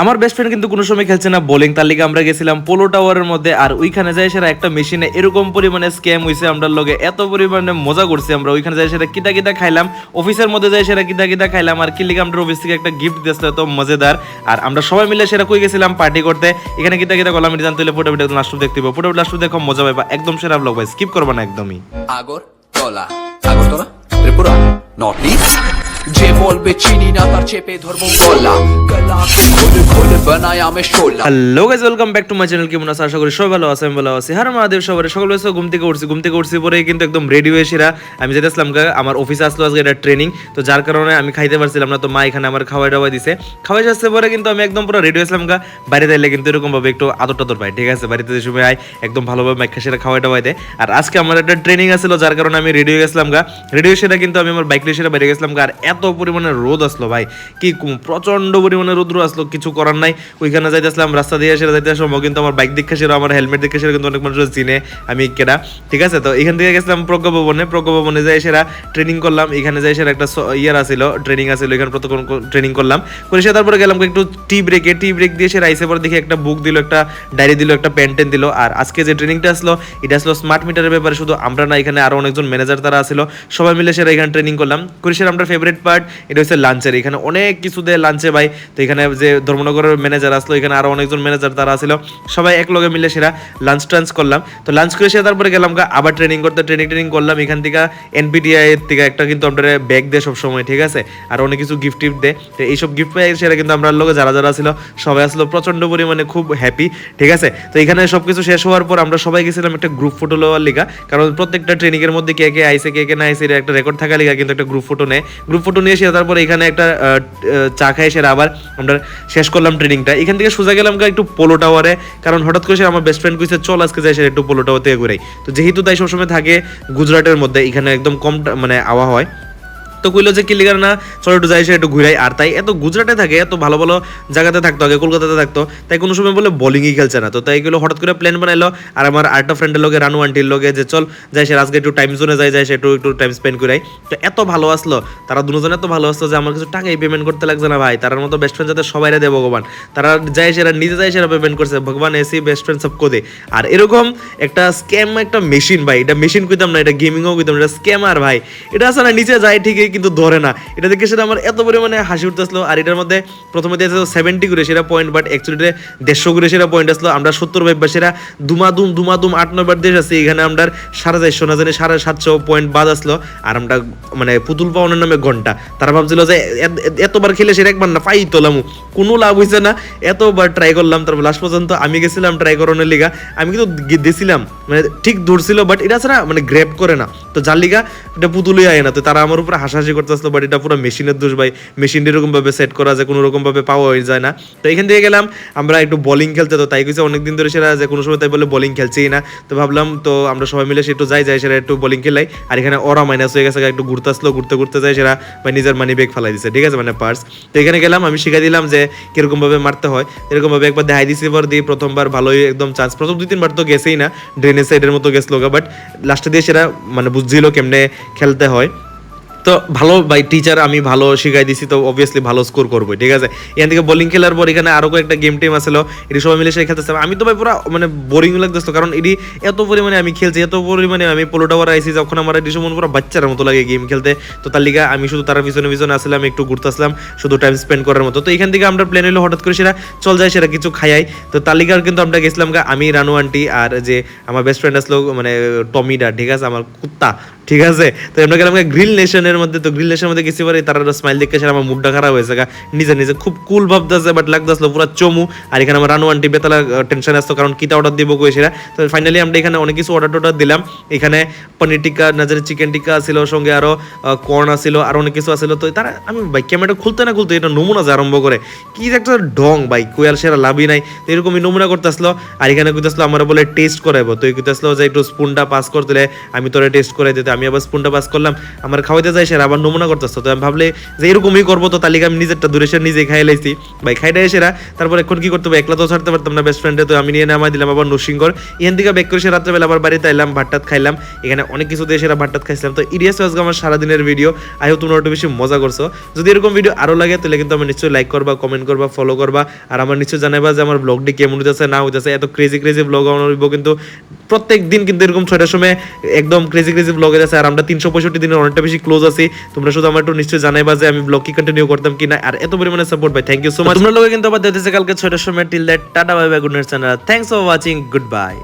আমার best friend কিন্তু কোনো সময় খেলছে না বোলিং, তার লিগে আমরা গেছিলাম পোলো টাওয়ারের মধ্যে। আর ওইখানে যাই সেরা একটা মেশিনে এরকম পরিমাণে স্ক্যাম হয়েছে, আমরা লগে এত পরিমাণে মজা করছি। আমরা ওইখানে যাই সেটা কিতা কিতা খাইলাম, অফিসের মধ্যে যাই সেটা কিতা কিতা খাইলাম। আর কি লিগে আমরা অফিস থেকে একটা গিফট দিয়েছিল, তো মজাদার। আর আমরা সবাই মিলে সেটা কই গেছিলাম পার্টি করতে। এখানে কিতা কিতা করলাম এটা জানতে হলে পুরো ভিডিও লাস্ট দেখতে হবে, পুরো লাস্ট দেখো মজা পাইবা, একদম সেরা ব্লগ ভাই, স্কিপ করবা না একদমই। Agartala, Agartala, Tripura, north east. যে বলবে চিনি না তার চেপে ধরবো গলা, গলাকে খুলে খুলে বানায় আমি শোলা। Hello guys, welcome back to my channel. কেমন আছো? আশা করি সবাই ভালো আছে, আমি ভালো আছি। হর মহাদেব সবাই। সকাল বেলা ঘুম থেকে উঠছি পরে কিন্তু একদম রেডি হয়ে সেরা আমি যেতেছিলাম আমার অফিসে আসলো আজকে একটা ট্রেনিং, তো যার কারণে আমি খাইতে পারছিলাম না। তো মা এখানে আমার খাওয়াই দাওয়াই দিছে, খাওয়াই আসছে পরে কিন্তু আমি একদম পুরো রেডি হয়েছিলাম বাড়িতে এলে কিন্তু এরকম ভাবে একটু আদর টাদর পাই, ঠিক আছে? বাড়িতে যে সময় আয় একদম ভালোভাবে মাইখা সেরা খাওয়াই দাওয়াই দেয়। আর আজকে আমার একটা ট্রেনিং আসছিল, যার কারণে আমি রেডি হয়ে গেছিলাম রেডি হয়ে সেটা কিন্তু আমি আমার বাইক নিয়ে সেটা বেরিয়ে গেছিলাম আর এত পরিমাণে রোদ আসলো ভাই, কি প্রচন্ড পরিমাণে রোদ্র আসলো, কিছু করার নাই। ওইখানে যাইতেছিলাম রাস্তা দিয়ে সেটা যাইতে সময় কিন্তু আমার বাইক দেখে সেরা আমার হেলমেট দেখে সেরা কিন্তু অনেক মানুষ চিনে আমি কেডা, ঠিক আছে? তো এখান থেকে গেছিলাম প্রজ্ঞা ভবনে যাই সেরা ট্রেনিং করলাম। এখানে যাই সেরা একটা ইয়ার আসিল, ট্রেনিং আসিল, এখানে প্রথম ট্রেনিং করলাম করে সে তারপরে গেলাম একটু টি ব্রেক দিয়ে সেরা আইসে পরে দেখি একটা বুক দিল, একটা ডায়েরি দিল, একটা পেন টেন দিল। আর আজকে যে ট্রেনিংটা আসলো এটা আসলো স্মার্ট মিটারের ব্যাপারে। শুধু আমরা না, এখানে আরো অনেকজন ম্যানেজার তারা আসলো, সবাই মিলে সেরা এখানে ট্রেনিং করলাম করে সেরা। আমরা ফেভারিট পার্ট এটা হচ্ছে লাঞ্চের, এখানে অনেক কিছু দেয় লাঞ্চে ভাই। তো এখানে যে ধর্মনগরের ম্যানেজার আসলো, এখানে আরো অনেকজন ম্যানেজার তারা আসছিল, সবাই এক লগে মিলে সেরা লাঞ্চ টাঞ্চ করলাম। তো লাঞ্চ করে সে তারপরে গেলাম আবার ট্রেনিং করতে, ট্রেনিং করলাম। এখান থেকে এনপিটিআই এর থেকে একটা কিন্তু আমরা ব্যাগ দেয় সবসময়, ঠিক আছে? আর অনেক কিছু গিফট দেয়। তো এইসব গিফট পাই সেটা কিন্তু আমরা লগে যারা যারা ছিল সবাই আসলো প্রচন্ড পরিমাণে খুব হ্যাপি, ঠিক আছে? তো এখানে সবকিছু শেষ হওয়ার পর আমরা সবাই গেছিলাম একটা গ্রুপ ফটো লওয়ার লিগা, কারণ প্রত্যেকটা ট্রেনিং এর মধ্যে কে কে আইসে কে কে না আইসে একটা রেকর্ড থাকা লিগা কিন্তু একটা গ্রুপ ফটো নেয়। গ্রুপ ফটো নিয়ে এসে তারপর এখানে একটা চা খাই সেরা আবার আমরা শেষ করলাম ট্রেনিংটা। এখান থেকে সোজা গেলাম একটু পোলো টাওয়ারে, কারণ হঠাৎ করে আমার বেস্ট ফ্রেন্ড কইছে চল আজকে যাই সেটা একটু পোলো টাওয়ার থেকে ঘুরাই। তো যেহেতু তাই সবসময় থাকে গুজরাটের মধ্যে, এখানে একদম কম মানে আওয়া হয়, তো কইলো যে কিলিগার না চলো একটু যাই সে একটু ঘুরাই। আর তাই এত গুজরাটে থাকে, এত ভালো ভালো জায়গাতে থাকতো, আগে কলকাতাতে থাকতো, তাই কোনো সময় বলে বোলিংই খেলছে না। তো তাই এগুলো হঠাৎ করে প্ল্যান বানাইলো। আর আমার আরেকটা ফ্রেন্ডের লগে, রানু আন্টির লগে, যে চল যাই সে আজকে একটু টাইম জোনে যাই সে একটু টাইম স্পেন্ড করাই। তো এত ভালো আসলো, তারা দুজন এত ভালো আসলো যে আমার কিছু টাকাই পেমেন্ট করতে লাগছে না ভাই। তার মতো বেস্ট ফ্রেন্ড যাতে সবাই দেয় ভগবান, তারা যায় সেরা নিজে যায় সেরা পেমেন্ট করছে, ভগবান এসি বেস্ট ফ্রেন্ড সব কোদে। আর এরকম একটা স্ক্যাম, একটা মেশিন ভাই, এটা মেশিন কইতাম না, এটা গেমিংও কইতাম, এটা স্ক্যামার ভাই। এটা আসলে নিচে যায় ঠিকই কিন্তু ধরে না। এটা দেখে সেটা আমার এত পরিমাণে হাসি উঠতেছিল। আর এটার মধ্যে প্রথমে দিয়েছে 70 করে সেরা পয়েন্ট, বাট অ্যাকচুয়ালি 150 করে সেরা পয়েন্ট আসলো। আমরা 70 ভাইবা সেরা দুমাদুম 8-9 বার দেশ আছে, এখানে আমরা 450 না জানি 750 পয়েন্ট বাদ আসলো। আর আমরা মানে পুতুল পাওয়ানোর নামে ঘন্টা, তারা ভাবছিল যে এতবার খেলে সেটা একবার না পাই তোলামু, কোনো লাভ হয়েছে না। এতবার ট্রাই করলাম, তারপর লাস্ট পর্যন্ত আমি গেছিলাম ট্রাই করানোর লিগা। আমি কিন্তু দিছিলাম মানে ঠিক ধরছিল, বাট এটা ছাড়া মানে গ্র্যাব করে না, তো যার লিগা এটা পুতুলই আয় না। তো তারা আমার উপর হাসাহাসি করতেছিল, বাট এটা পুরো মেশিনের দোষ ভাই। মেশিন এরকম ভাবে সেট করা যায়, কোনো রকম ভাবে পাওয়া হয়ে যায় না। তো এখান থেকে গেলাম আমরা একটু বোলিং খেলতে, তো তাই কইছে অনেকদিন ধরে সেটা যে কোনো সময় তাই বলে বোলিং খেলছেই না। তো ভাবলাম তো আমরা সবাই মিলে একটু যাই সেটা একটু বোলিং খেলাই। আর এখানে ওরা মাইনাস হয়ে গেছে, একটু ঘুরতে আসলো, ঘুরতে যায় সেটা ভাই নিজের মানি ব্যাগ ফেলাই দিছে, ঠিক আছে, মানে পার্স। তো এখানে গেলাম, আমি শিখাই দিলাম যে কিরকম ভাবে মারতে হয়, এরকম ভাবে একবার দেখাই দিছি। পর দিয়ে প্রথমবার ভালোই একদম চান্স, প্রথম 2-3 বার তো গেছেই না, ড্রেনের সাইডের মতো গেছিল, বাট লাস্টে দিয়ে সেটা মানে বুঝছিল কেমনে খেলতে হয়। তো ভালো ভাই টিচার, আমি ভালো শিখাই দিছি, তো অবভিয়াসলি ভালো স্কোর করবো, ঠিক আছে? এখান থেকে বোলিং খেলার পর এখানে আরো কয়েকটা গেম টিম আসলো, এটি সবাই মিলে সে খেলতেছে। আমি তো ভাই পুরো মানে বোরিং লাগতেছিল, কারণ এটি এত পরিমাণে আমি খেলছি, এত পরিমাণে আমি পোলো টাওয়ার আইসি, যখন আমার এটি সময় পুরো বাচ্চার মতো লাগে গেম খেলতে। তো তার লিগা আমি শুধু তার পিছনে আসলাম, একটু ঘুরতে আসলাম শুধু টাইম স্পেন্ড করার মতো। তো এখান থেকে আমরা প্ল্যান হলো হঠাৎ করে সেটা চল যায় সেটা কিছু খাইয়াই। তো তার লিগার কিন্তু আমরা গেছিলাম আমি, রানু আন্টি, আর যে আমার বেস্ট ফ্রেন্ড আসলো মানে টমিডা, ঠিক আছে, আমার কুত্তা, ঠিক আছে? তো আমরা গেলাম গ্রিল নেশনের মধ্যে। তো গ্রিল নেশনের মধ্যে গেছি পরে তারা স্মাইল দেখে সেটা আমার মুডটা খারাপ হয়েছে নিজে খুব কুল ভাবতেছে, বাট লাগতেছিল পুরো চমু। আর এখানে আমার রানু আন্টি বেতালা টেনশন আসতো, কারণ কিতা অর্ডার দিব কই সেটা। তো ফাইনালি আমরা এখানে অনেক কিছু অর্ডার দিলাম। এখানে পনির টিক্কা, না জানি চিকেন টিক্কা ছিল, সঙ্গে আরো কর্ন আসছিল, আর অনেক কিছু আসছিল। তো তারা আমি ভাই ক্যামেরাটা খুলতে এটা নমুনা যে আরম্ভ করে কি একটা ঢং ভাই, কই আর সেরা লাভই নাই। তো এরকমই নমুনা করতে আসলো। আর এখানে কইতে আসলো আমার বলে টেস্ট করাইবো, তো কইতে আসলো যে একটু স্পুনটা পাস করে দিলে আমি তোরে টেস্ট করে দিতে। আমি আবার স্পুনটা পাস করলাম, আমার খাওয়াইতে যাই সেরা আবার নমুনা করতেছে। তো আমি ভাবলে যে এরকমই করবো, তো তালিকা আমি নিজেরটা দূরে সে নিজে খাই লাইছি ভাই, খাইটা সেরা। তারপর এখন কি করতে হবে, একলা তো ছাড়তে পারতাম না বেস্ট ফ্রেন্ডে, তো আমি নিয়ে নামাই দিলাম আবার নরসিংগড়। এখান থেকে ব্যাক করে সে রাত্রেবেলা আবার বাড়িতে এলাম, ভাতটাত খাইলাম, এখানে অনেক কিছু দিয়ে সেরা ভাতটাত খাইছিলাম। তো ইডিয়াস আজকে আমার সারাদিনের ভিডিও, আই হোপ তোমরা একটু বেশি মজা করছো। যদি এরকম ভিডিও আরো লাগে তাহলে কিন্তু আমার নিশ্চয়ই লাইক করবা, কমেন্ট করবা, ফলো করবা, আর আমার নিশ্চয়ই জানাইবা যে আমার ব্লগটি কেমন হইতেছে না হইতেছে। এত ক্রেজি ক্রেজি ব্লগ আমার হইব কিন্তু প্রত্যেক দিন, কিন্তু এরকম 6টার সময় একদম ক্রেজি ক্রেজি ব্লগ আছে। আর আমরা 365 দিনের অনেকটা বেশি ক্লোজ আছি। তোমরা শুধু আমার একটু নিশ্চয়ই জানাইবা যে আমি ব্লগ কি কন্টিনিউ করতাম কিনা, আর এত পরিমাণে সাপোর্ট ভাই, থ্যাংক ইউ সো মাচ। তোমরা লোকে কিন্তু আবার দেখতেছে কালকে 6টার সময়। Till that tata bye bye, good night channel, thanks for watching, good bye.